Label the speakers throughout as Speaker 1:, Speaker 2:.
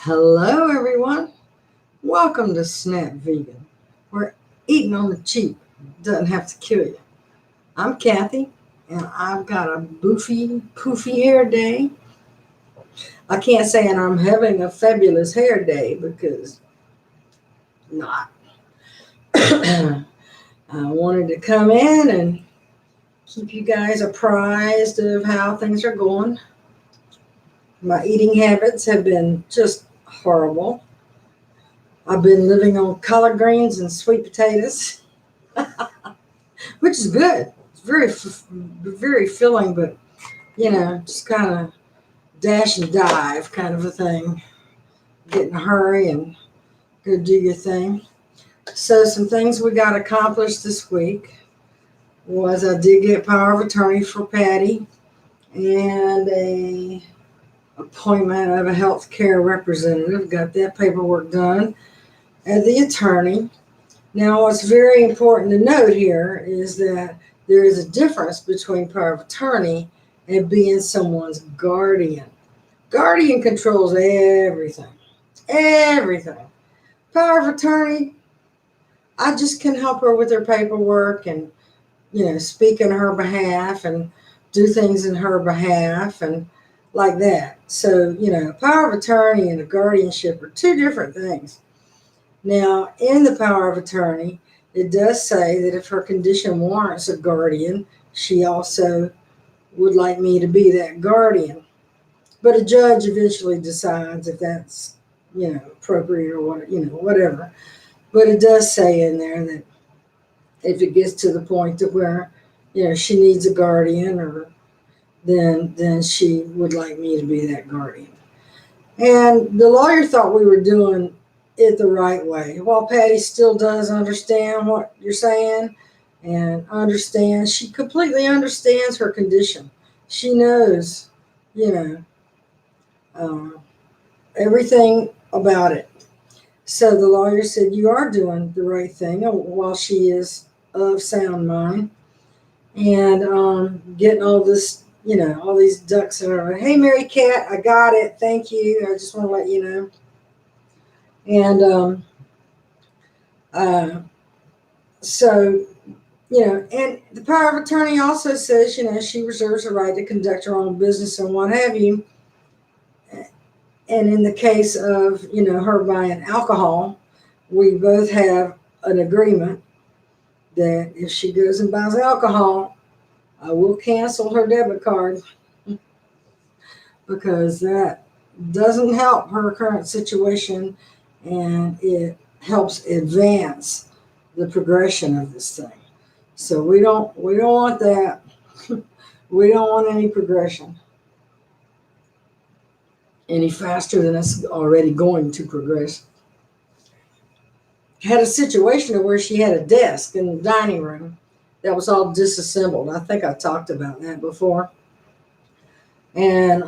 Speaker 1: Hello, everyone. Welcome to Snap Vegan, where eating on the cheap doesn't have to kill you. I'm Cathy, and I've got a poofy hair day. I can't say and I'm having a fabulous hair day because not. I wanted to come in and keep you guys apprised of how things are going. My eating habits have been just horrible. I've been living on collard greens and sweet potatoes, which is good. It's very filling, but just kind of dash and dive kind of a thing. Get in a hurry and go do your thing. So some things we got accomplished this week was I did get power of attorney for Patty and a appointment of a health care representative. Got that paperwork done at the attorney. Now, what's very important to note here is that there is a difference between power of attorney and being someone's guardian. Guardian controls everything. Everything. Power of attorney, I just can help her with her paperwork and, speak on her behalf and do things in her behalf and like that. So, power of attorney and a guardianship are two different things. Now, in the power of attorney, it does say that if her condition warrants a guardian, she also would like me to be that guardian. But a judge eventually decides if that's, appropriate or whatever. But it does say in there that if it gets to the point to where, she needs a guardian, or then she would like me to be that guardian. And the lawyer thought we were doing it the right way. While Patty still does understand what you're saying and she completely understands her condition. She knows, everything about it. So the lawyer said, you are doing the right thing while she is of sound mind and getting all this, all these ducks in a row. Hey, Mary Cat, I got it. Thank you. I just want to let you know. And so, and the power of attorney also says, she reserves the right to conduct her own business and what have you. And in the case of, her buying alcohol, we both have an agreement that if she goes and buys alcohol, I will cancel her debit card because that doesn't help her current situation and it helps advance the progression of this thing. So we don't want that. We don't want any progression any faster than it's already going to progress. Had a situation where she had a desk in the dining room that was all disassembled. I think I talked about that before. And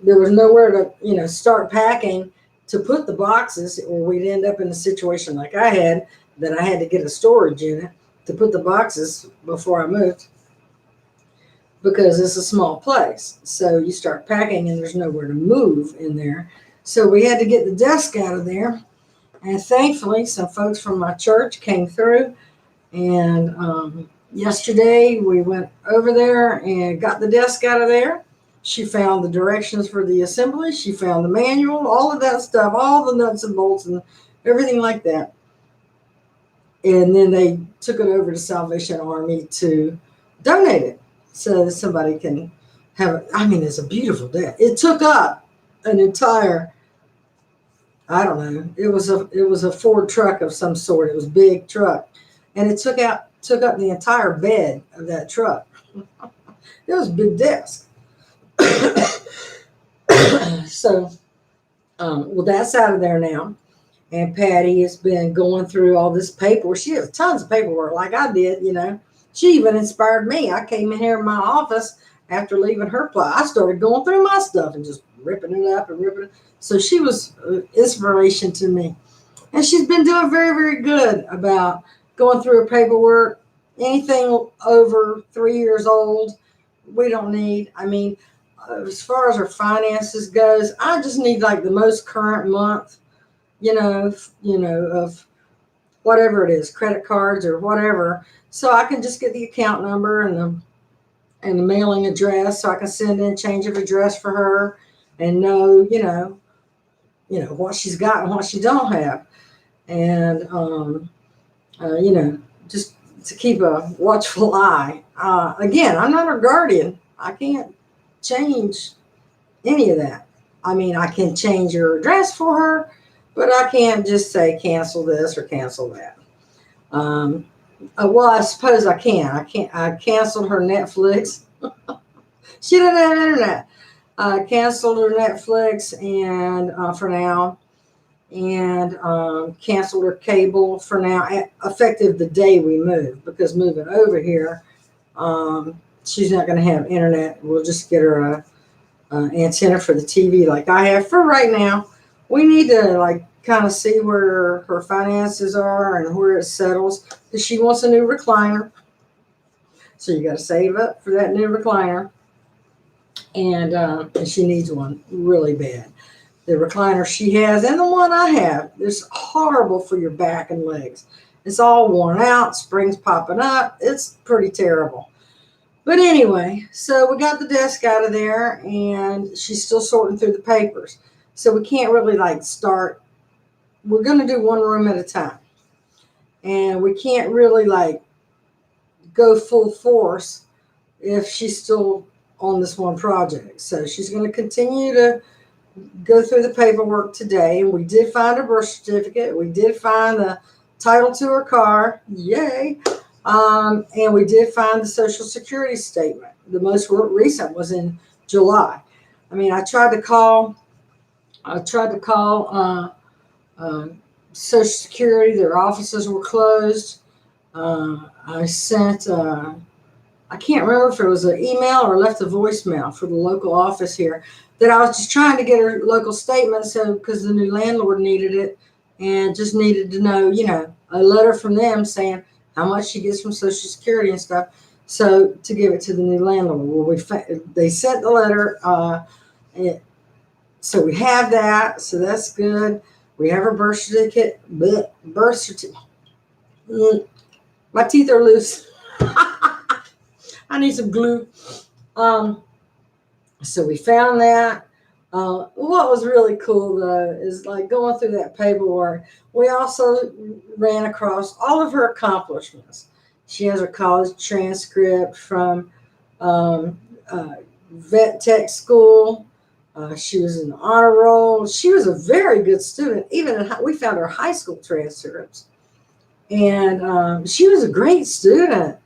Speaker 1: there was nowhere to, start packing to put the boxes, or we'd end up in a situation like I had, that I had to get a storage unit to put the boxes before I moved because it's a small place. So you start packing and there's nowhere to move in there. So we had to get the desk out of there. And thankfully, some folks from my church came through. And yesterday we went over there and got the desk out of there. She found the directions for the assembly. She found the manual, all of that stuff, all the nuts and bolts and everything like that. And then they took it over to Salvation Army to donate it so that somebody can have it. I mean, it's a beautiful desk. It took up an entire, I don't know, it was a Ford truck of some sort. It was a big truck. And it took up the entire bed of that truck. It was a big desk. So, well, that's out of there now. And Patty has been going through all this paperwork. She has tons of paperwork like I did, She even inspired me. I came in here in my office after leaving her place. I started going through my stuff and just ripping it up and ripping it. So she was inspiration to me. And she's been doing very, very good about going through her paperwork. Anything over 3 years old, we don't need. I mean, as far as her finances goes, I just need like the most current month, of whatever it is, credit cards or whatever, so I can just get the account number and the mailing address, so I can send in change of address for her and know, what she's got and what she don't have, and just to keep a watchful eye. Again, I'm not her guardian. I can't change any of that. I mean, I can change her address for her, but I can't just say cancel this or cancel that. Well, I suppose I can. I canceled her Netflix. She doesn't have internet. I canceled her Netflix and for now, and canceled her cable for now, effective the day we move, because moving over here, she's not going to have internet. We'll just get her a antenna for the TV like I have for right now. We need to like kind of see where her finances are and where it settles, because she wants a new recliner. So you got to save up for that new recliner, and she needs one really bad. The recliner she has and the one I have, it's horrible for your back and legs. It's all worn out, springs popping up. It's pretty terrible. But anyway, so we got the desk out of there, and she's still sorting through the papers. So we can't really like start. We're going to do one room at a time. And we can't really like go full force if she's still on this one project. So she's going to continue to go through the paperwork today. And we did find a birth certificate. We did find the title to her car. Yay. And we did find the Social Security statement. The most recent was in July. I mean, I tried to call Social Security. Their offices were closed. I sent, I can't remember if it was an email or left a voicemail for the local office here, that I was just trying to get her local statement, so because the new landlord needed it and just needed to know, a letter from them saying how much she gets from Social Security and stuff. So to give it to the new landlord. Well, they sent the letter, so we have that. So that's good. We have her birth certificate. My teeth are loose. I need some glue. So we found that. What was really cool though is like going through that paperwork. We also ran across all of her accomplishments. She has her college transcript from vet tech school. She was in the honor roll. She was a very good student. Even we found her high school transcripts, and she was a great student.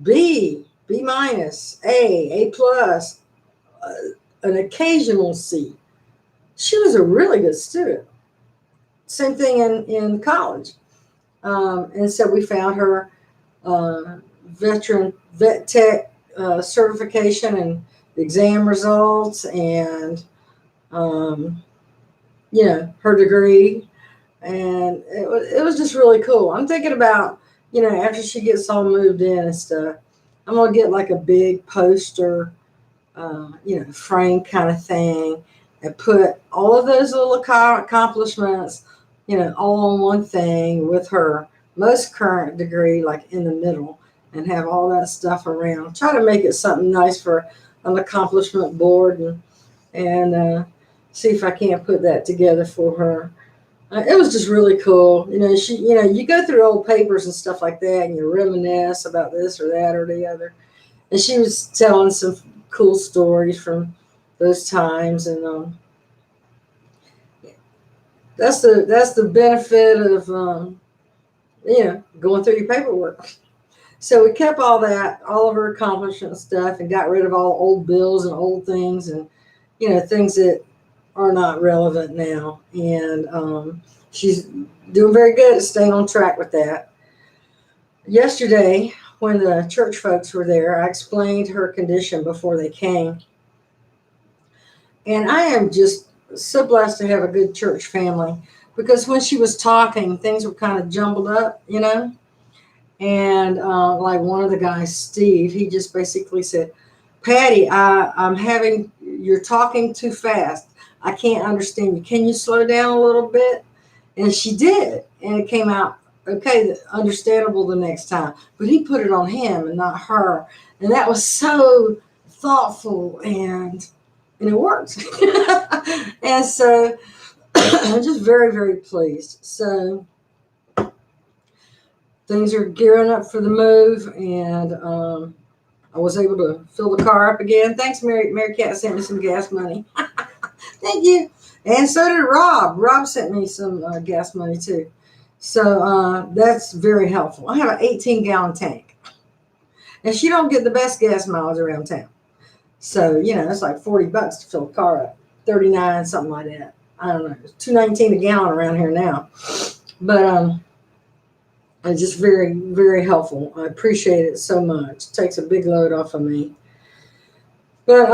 Speaker 1: B minus, A plus, an occasional C. She was a really good student. Same thing in college. And so we found her vet tech certification and exam results, and her degree, and it was just really cool. I'm thinking about, after she gets all moved in and stuff, I'm gonna get like a big poster, frame kind of thing, and put all of those little accomplishments, all on one thing with her most current degree, like in the middle, and have all that stuff around. Try to make it something nice for an accomplishment board, and see if I can't put that together for her. It was just really cool. You go through old papers and stuff like that, and you reminisce about this or that or the other. And she was telling some cool stories from those times, and that's the benefit of going through your paperwork. So we kept all of her accomplishment stuff, and got rid of all old bills and old things, and things that are not relevant now. And she's doing very good at staying on track with that. Yesterday, when the church folks were there, I explained her condition before they came. And I am just so blessed to have a good church family, because when she was talking, things were kind of jumbled up, And like one of the guys, Steve, he just basically said, Patty, I'm having you're talking too fast. I can't understand you. Can you slow down a little bit? And she did, and it came out okay, understandable the next time. But he put it on him and not her, and that was so thoughtful, and it worked. And so I'm just very, very pleased. So things are gearing up for the move, and I was able to fill the car up again. Thanks, Mary. Mary Cat sent me some gas money. Thank you. And so did Rob. Rob sent me some gas money too. So that's very helpful. I have an 18-gallon tank, and she don't get the best gas mileage around town. So it's like $40 to fill a car up, 39, something like that. I don't know. It's $2.19 a gallon around here now, but it's just very, very helpful. I appreciate it so much. It takes a big load off of me. But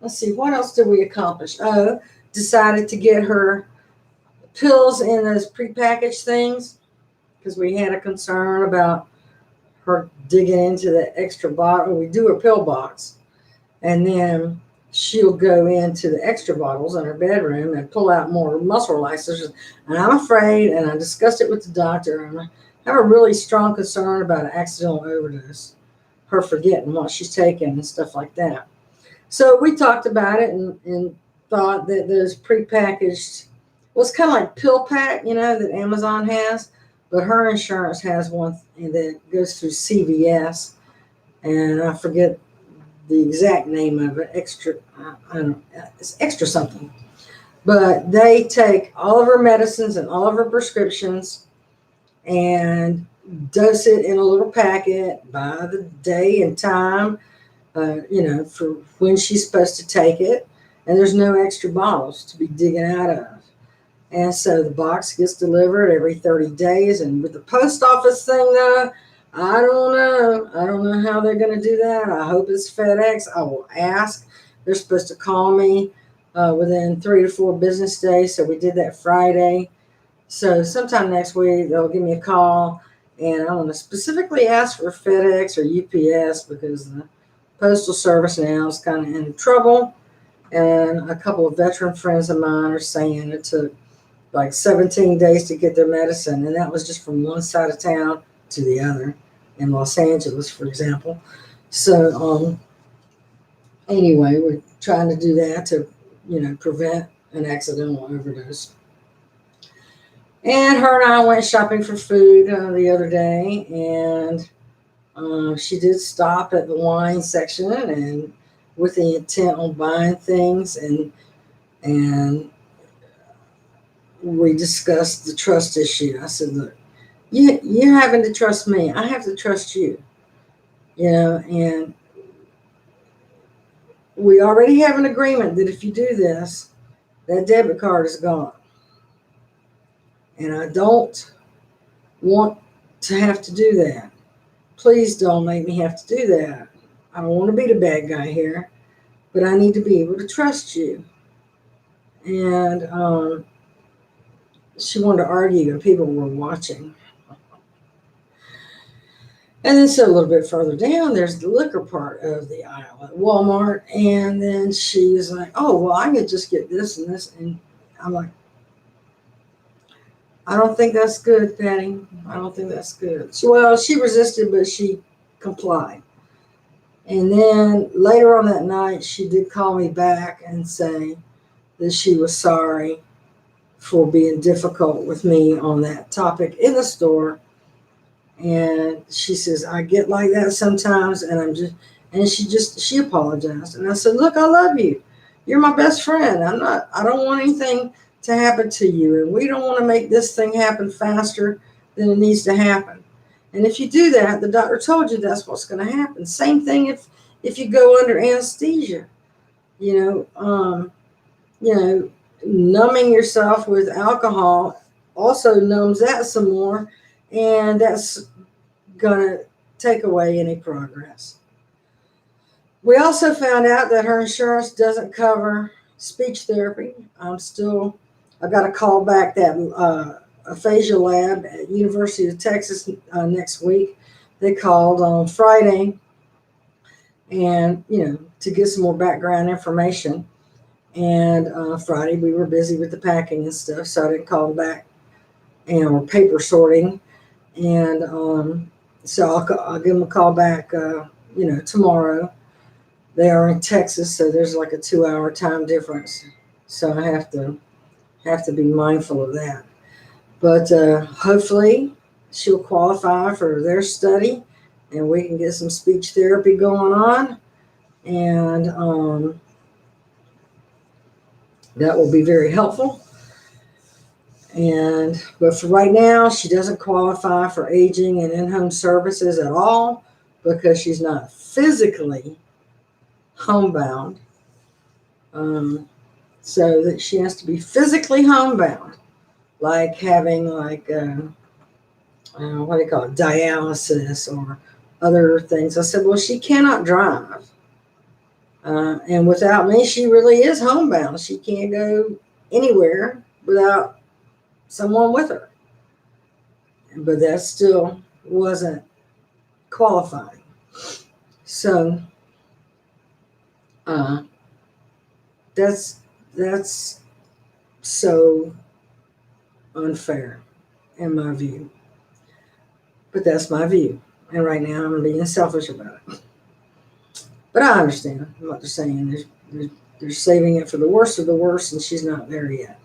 Speaker 1: let's see, what else did we accomplish? Oh, decided to get her pills in those prepackaged things because we had a concern about her digging into the extra bottle. We do her pill box, and then she'll go into the extra bottles in her bedroom and pull out more muscle relaxers. And I'm afraid, and I discussed it with the doctor, and I have a really strong concern about an accidental overdose, her forgetting what she's taking and stuff like that. So we talked about it and thought that those prepackaged, well, it's kind of like pill pack, that Amazon has, but her insurance has one that goes through CVS, and I forget the exact name of it. It's extra something. But they take all of her medicines and all of her prescriptions and dose it in a little packet by the day and time, for when she's supposed to take it. And there's no extra bottles to be digging out of. And so the box gets delivered every 30 days. And with the post office thing, though, I don't know. I don't know how they're going to do that. I hope it's FedEx. I will ask. They're supposed to call me within 3 to 4 business days. So we did that Friday. So sometime next week, they'll give me a call. And I want to specifically ask for FedEx or UPS because the Postal Service now is kind of in trouble. And a couple of veteran friends of mine are saying it took like 17 days to get their medicine. And that was just from one side of town to the other in Los Angeles, for example. So anyway, we're trying to do that to, prevent an accidental overdose. And her and I went shopping for food the other day, and she did stop at the wine section and with the intent on buying things, and we discussed the trust issue. I said, look, you're having to trust me. I have to trust you. And we already have an agreement that if you do this, that debit card is gone. And I don't want to have to do that. Please don't make me have to do that. I don't want to be the bad guy here, but I need to be able to trust you. And she wanted to argue, and people were watching. And then so a little bit further down, there's the liquor part of the aisle at Walmart. And then she was like, oh, well, I could just get this and this. And I'm like, I don't think that's good, Patty. I don't think that's good. So, she resisted, but she complied. And then later on that night, she did call me back and say that she was sorry for being difficult with me on that topic in the store. And she says, I get like that sometimes, and she apologized. And I said, look, I love you. You're my best friend. I don't want anything to happen to you. And we don't want to make this thing happen faster than it needs to happen. And if you do that, the doctor told you that's what's going to happen. Same thing if you go under anesthesia, numbing yourself with alcohol also numbs that some more. And that's going to take away any progress. We also found out that her insurance doesn't cover speech therapy. I got to call back that aphasia lab at University of Texas next week. They called on Friday and, to get some more background information. And Friday we were busy with the packing and stuff, so I didn't call them back, and we're paper sorting. And so I'll give them a call back, tomorrow. They are in Texas, so there's like a 2-hour time difference. So I have to be mindful of that. But hopefully she'll qualify for their study, and we can get some speech therapy going on. And that will be very helpful. But for right now, she doesn't qualify for aging and in-home services at all because she's not physically homebound. So that she has to be physically homebound, like having what do you call it, dialysis or other things. I said, well, she cannot drive. And without me, she really is homebound. She can't go anywhere without someone with her. But that still wasn't qualifying. So that's so unfair in my view. But that's my view. And right now I'm being selfish about it. But I understand what they're saying. They're saving it for the worst of the worst, and she's not there yet.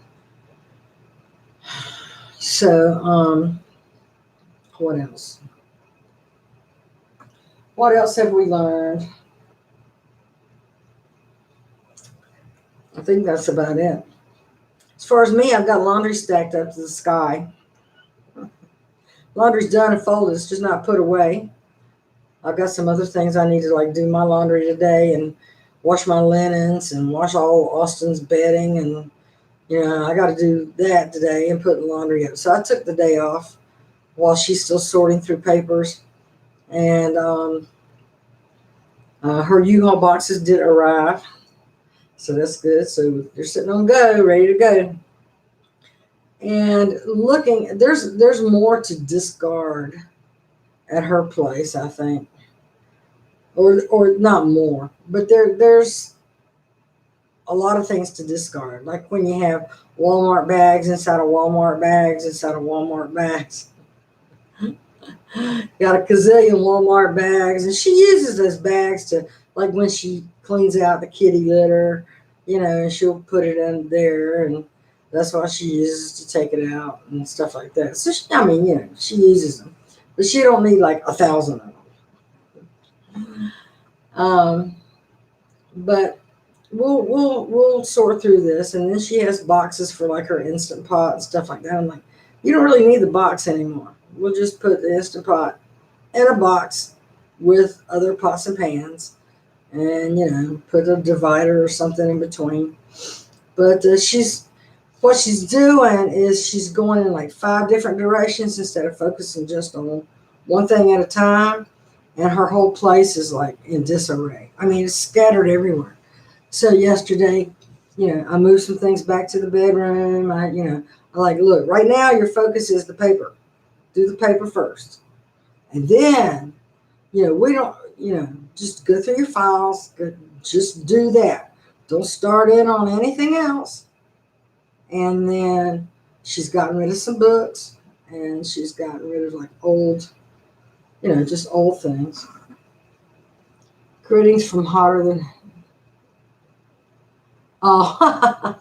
Speaker 1: So, what else? What else have we learned? I think that's about it. As far as me, I've got laundry stacked up to the sky. Laundry's done and folded. It's just not put away. I've got some other things I need to do my laundry today and wash my linens and wash all Austin's bedding. And, I got to do that today and put the laundry up. So I took the day off while she's still sorting through papers. And her U-Haul boxes did arrive. So that's good. So they're sitting on go, ready to go. And looking, there's more to discard at her place, I think. Or not more, but there's a lot of things to discard. Like when you have Walmart bags inside of Walmart bags inside of Walmart bags. Got a gazillion Walmart bags, and she uses those bags to, like when she cleans out the kitty litter, and she'll put it in there, and that's why she uses to take it out and stuff like that. So she uses them, but she don't need like 1,000 of them. But we'll sort through this, and then she has boxes for like her Instant Pot and stuff like that. I'm like, you don't really need the box anymore. We'll just put the Instant Pot in a box with other pots and pans, and put a divider or something in between. But what she's doing is she's going in like 5 different directions instead of focusing just on one thing at a time. And her whole place is like in disarray. I mean, it's scattered everywhere. So yesterday, I moved some things back to the bedroom. I look, right now your focus is the paper. Do the paper first. And then, we don't, just go through your files. Just do that. Don't start in on anything else. And then she's gotten rid of some books, and she's gotten rid of like old, just old things. Greetings from hotter than. Oh,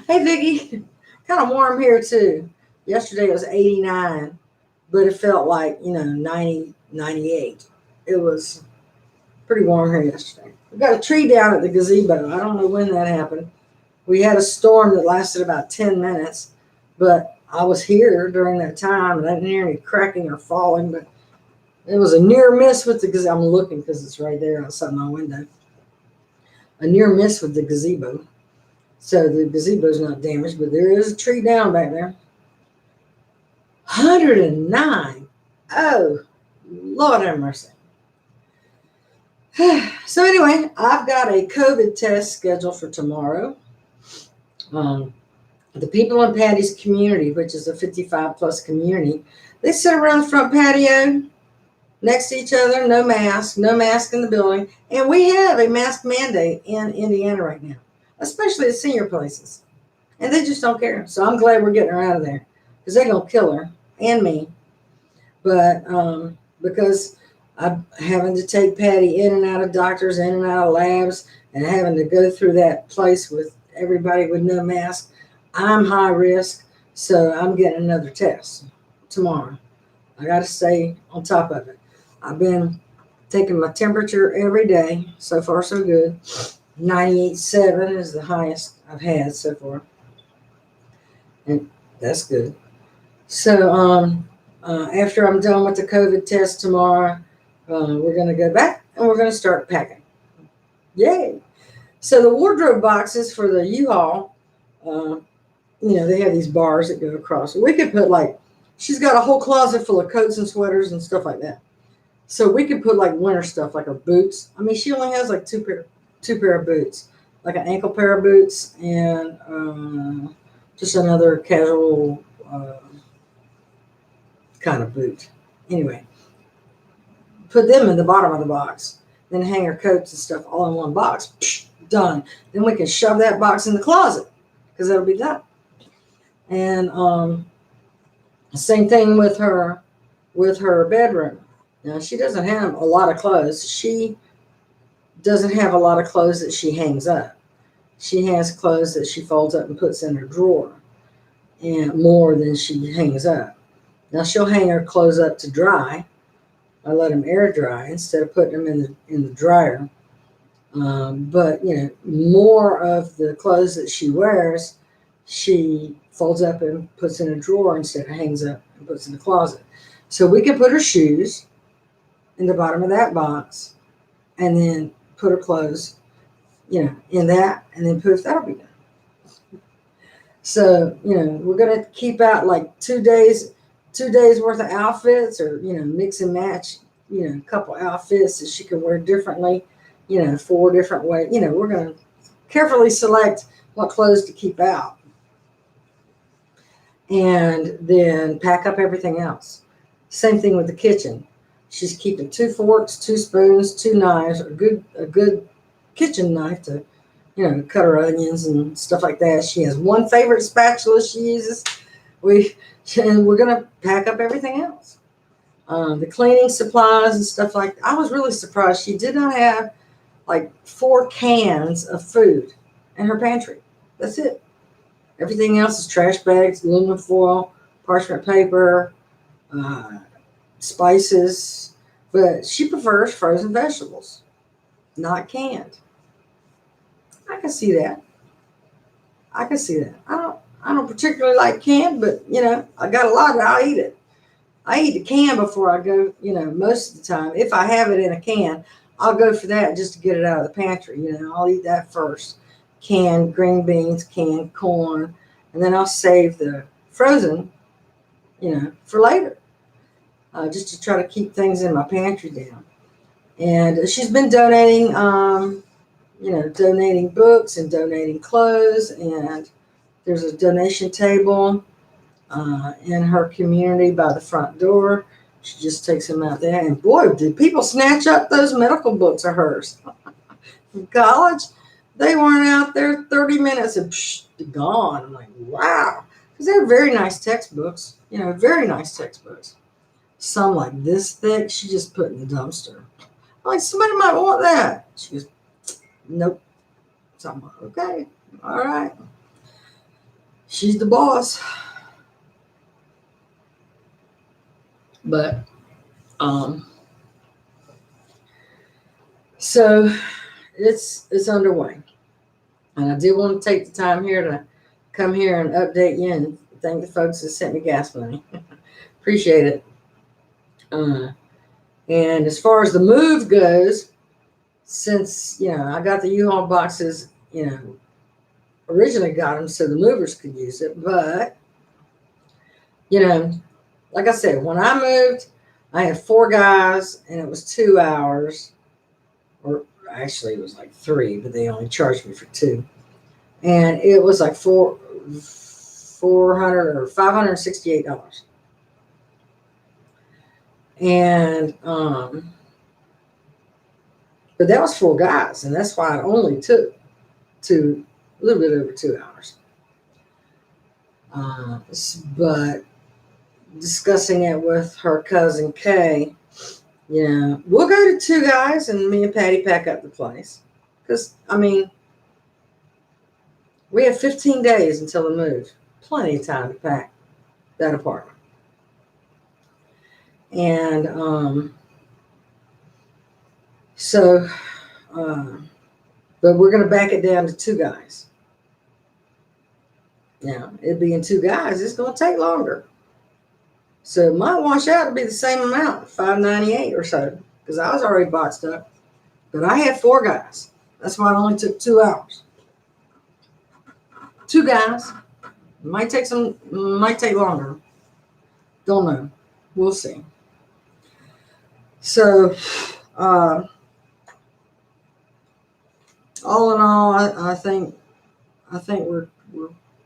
Speaker 1: hey, Vicki. Kind of warm here, too. Yesterday it was 89, but it felt like, 90, 98. It was pretty warm here yesterday. We got a tree down at the gazebo. I don't know when that happened. We had a storm that lasted about 10 minutes, but I was here during that time, and I didn't hear any cracking or falling, but it was a near miss with the gazebo. I'm looking because it's right there outside my window. A near miss with the gazebo. So the gazebo's not damaged, but there is a tree down back there. 109. Oh, Lord have mercy. So anyway, I've got a COVID test scheduled for tomorrow. The people in Patty's community, which is a 55 plus community, they sit around the front patio next to each other, no mask in the building. And we have a mask mandate in Indiana right now, especially at senior places. And they just don't care. So I'm glad we're getting her out of there because they're going to kill her and me. But because I'm having to take Patty in and out of doctors, in and out of labs, and having to go through that place with everybody with no mask, I'm high risk. So I'm getting another test tomorrow. I got to stay on top of it. I've been taking my temperature every day. So far, so good. 98.7 is the highest I've had so far. And that's good. So after I'm done with the COVID test tomorrow, we're going to go back and we're going to start packing. Yay! So the wardrobe boxes for the U-Haul, they have these bars that go across. We could put she's got a whole closet full of coats and sweaters and stuff like that. So we could put winter stuff, like her boots. I mean, she only has two pair of boots, like an ankle pair of boots and just another casual kind of boot. Anyway, put them in the bottom of the box. Then hang her coats and stuff all in one box. Psh, done. Then we can shove that box in the closet because that'll be done. And same thing with her bedroom. Now, she doesn't have a lot of clothes. She doesn't have a lot of clothes that she hangs up. She has clothes that she folds up and puts in her drawer, and more than she hangs up. Now, she'll hang her clothes up to dry. I let them air dry instead of putting them in the dryer. But more of the clothes that she wears, she folds up and puts in a drawer instead of hangs up and puts in the closet. So we can put her shoes in the bottom of that box, and then put her clothes, in that, and then poof, that'll be done. So we're gonna keep out 2 days worth of outfits, or mix and match, a couple outfits that she can wear differently, 4 different ways. We're gonna carefully select what clothes to keep out, and then pack up everything else. Same thing with the kitchen. She's keeping 2 forks, 2 spoons, 2 knives, a good kitchen knife to, cut her onions and stuff like that. She has one favorite spatula she uses. And we're gonna pack up everything else. The cleaning supplies and stuff like that. I was really surprised she did not have 4 cans of food in her pantry. That's it. Everything else is trash bags, aluminum foil, parchment paper, spices, but she prefers frozen vegetables, not canned. I can see that. I don't particularly like canned, but I got a lot of it. I'll eat it. I eat the can before I go, most of the time. If I have it in a can, I'll go for that just to get it out of the pantry. I'll eat that first. Canned green beans, canned corn, and then I'll save the frozen, for later. Just to try to keep things in my pantry down. And she's been donating, donating books and donating clothes. And there's a donation table in her community by the front door. She just takes them out there. And boy, did people snatch up those medical books of hers from college. They weren't out there 30 minutes and gone. I'm like, wow. Because they're very nice textbooks, very nice textbooks. Some like this thick, she just put in the dumpster. I'm like, somebody might want that. She goes, nope. So I'm like, okay, all right. She's the boss. But, so it's underway. And I did want to take the time here to come here and update you and thank the folks that sent me gas money. Appreciate it. And as far as the move goes, since I got the U-Haul boxes, originally got them so the movers could use it, but like I said, when I moved, I had 4 guys, and it was 2 hours, or actually it was 3, but they only charged me for 2, and it was $400 or $568. And but that was 4 guys, and that's why it only took a little bit over 2 hours. But discussing it with her cousin Kay, we'll go to 2 guys, and me and Patty pack up the place. Because, I mean, we have 15 days until the move. Plenty of time to pack that apartment. And but we're going to back it down to 2 guys. Now, it being 2 guys, it's going to take longer. So it might wash out to be the same amount, $5.98 or so, because I was already boxed up. But I had 4 guys. That's why it only took 2 hours. 2 guys. Might take longer. Don't know. We'll see. So, all in all, I think we're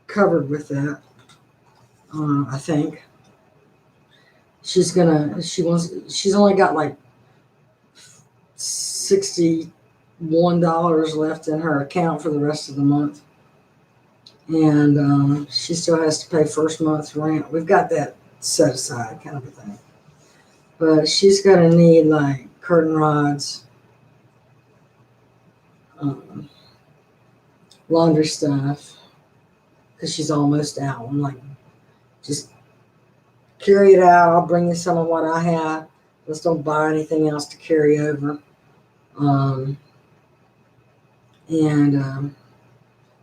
Speaker 1: covered with that. I think she's only got like $61 left in her account for the rest of the month. And she still has to pay first month's rent. We've got that set aside, kind of a thing. But she's going to need like curtain rods, laundry stuff, because she's almost out. I'm like, just carry it out. I'll bring you some of what I have. Let's don't buy anything else to carry over.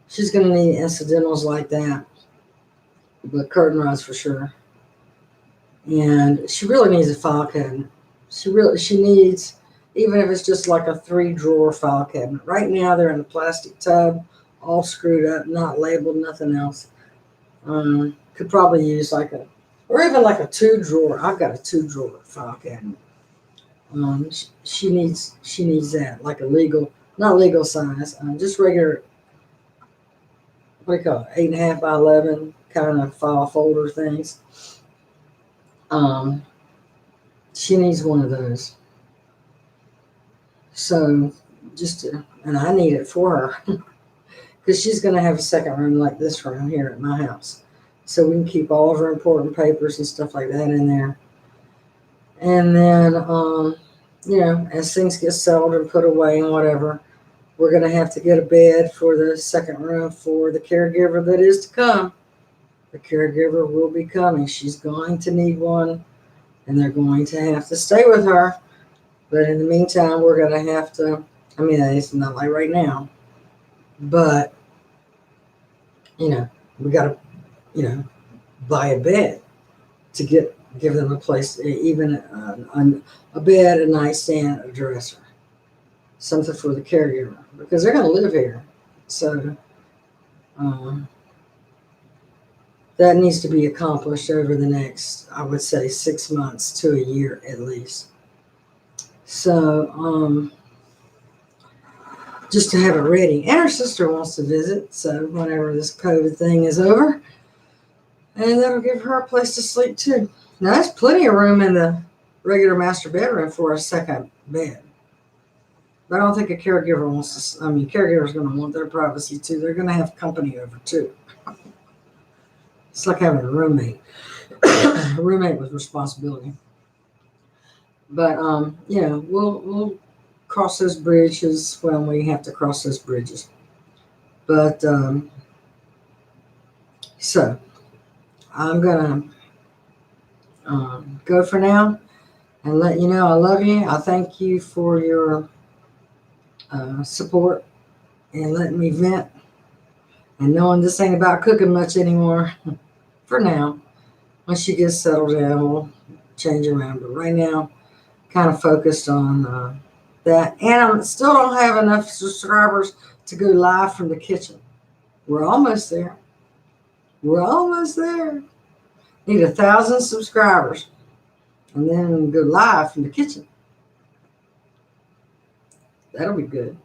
Speaker 1: She's going to need incidentals like that, but curtain rods for sure. And she really needs a file cabinet. She needs, even if it's just like a 3-drawer file cabinet. Right now they're in a plastic tub, all screwed up, not labeled, nothing else. Could probably use or even like a 2-drawer. I've got a 2-drawer file cabinet. She needs that, like not legal size, just regular. What do you call it? 8.5 by 11 kind of file folder things. She needs one of those. So and I need it for her because she's going to have a second room like this room here at my house. So we can keep all of her important papers and stuff like that in there. And then, as things get settled and put away and whatever, we're going to have to get a bed for the second room for the caregiver that is to come. The caregiver will be coming. She's going to need one, and they're going to have to stay with her. But in the meantime, we're going to have to, it's not like right now, but, we got to, buy a bed to give them a place, even a bed, a nightstand, a dresser, something for the caregiver, because they're going to live here. So that needs to be accomplished over the next, I would say, 6 months to a year at least. So just to have it ready. And her sister wants to visit, so whenever this COVID thing is over, and that'll give her a place to sleep too. Now, there's plenty of room in the regular master bedroom for a second bed. But I don't think a caregiver caregiver's going to want their privacy too. They're going to have company over too. It's like having a roommate. A roommate with responsibility. But, we'll cross those bridges when we have to cross those bridges. But, so, I'm going to go for now and let you know I love you. I thank you for your support and letting me vent and knowing this ain't about cooking much anymore for now. Once she gets settled down, we'll change around. But right now, kind of focused on that. And I still don't have enough subscribers to go live from the kitchen. We're almost there. Need 1,000 subscribers. And then go live from the kitchen. That'll be good.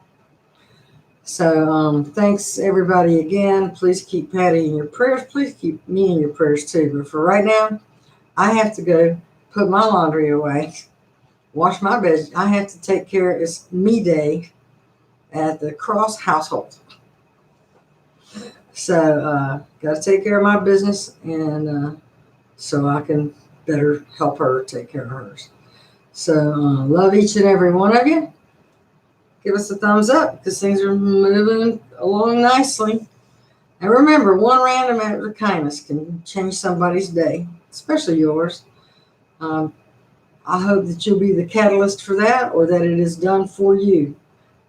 Speaker 1: So thanks everybody again. Please keep Patty in your prayers. Please keep me in your prayers too. But for right now, I have to go put my laundry away, wash my bed. I have to take care. It's me day at the Cross household. So got to take care of my business, and so I can better help her take care of hers. So love each and every one of you. Give us a thumbs up because things are moving along nicely. And remember, one random act of kindness can change somebody's day, especially yours. I hope that you'll be the catalyst for that, or that it is done for you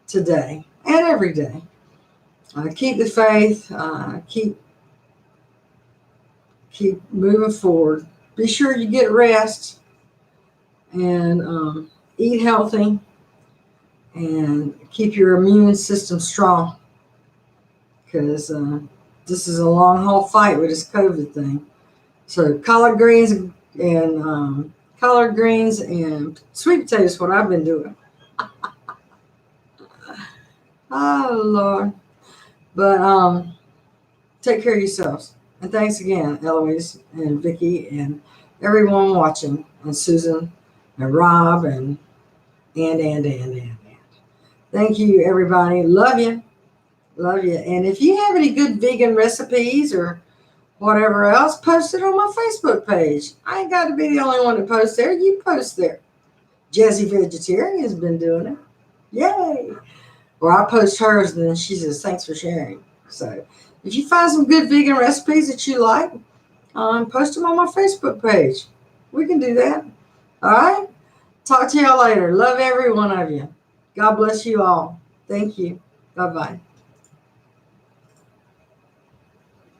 Speaker 1: today and every day. Keep the faith. Keep moving forward. Be sure you get rest and eat healthy and keep your immune system strong, because this is a long haul fight with this COVID thing. So collard greens and sweet potatoes is what I've been doing. Oh Lord. But take care of yourselves. And thanks again, Eloise and Vicky and everyone watching, and Susan and Rob and. Thank you, everybody. Love you. Love you. And if you have any good vegan recipes or whatever else, post it on my Facebook page. I ain't got to be the only one to post there. You post there. Jazzy Vegetarian has been doing it. Yay. Or I post hers and then she says, thanks for sharing. So if you find some good vegan recipes that you like, post them on my Facebook page. We can do that. All right? Talk to y'all later. Love every one of you. God bless you all. Thank you. Bye-bye.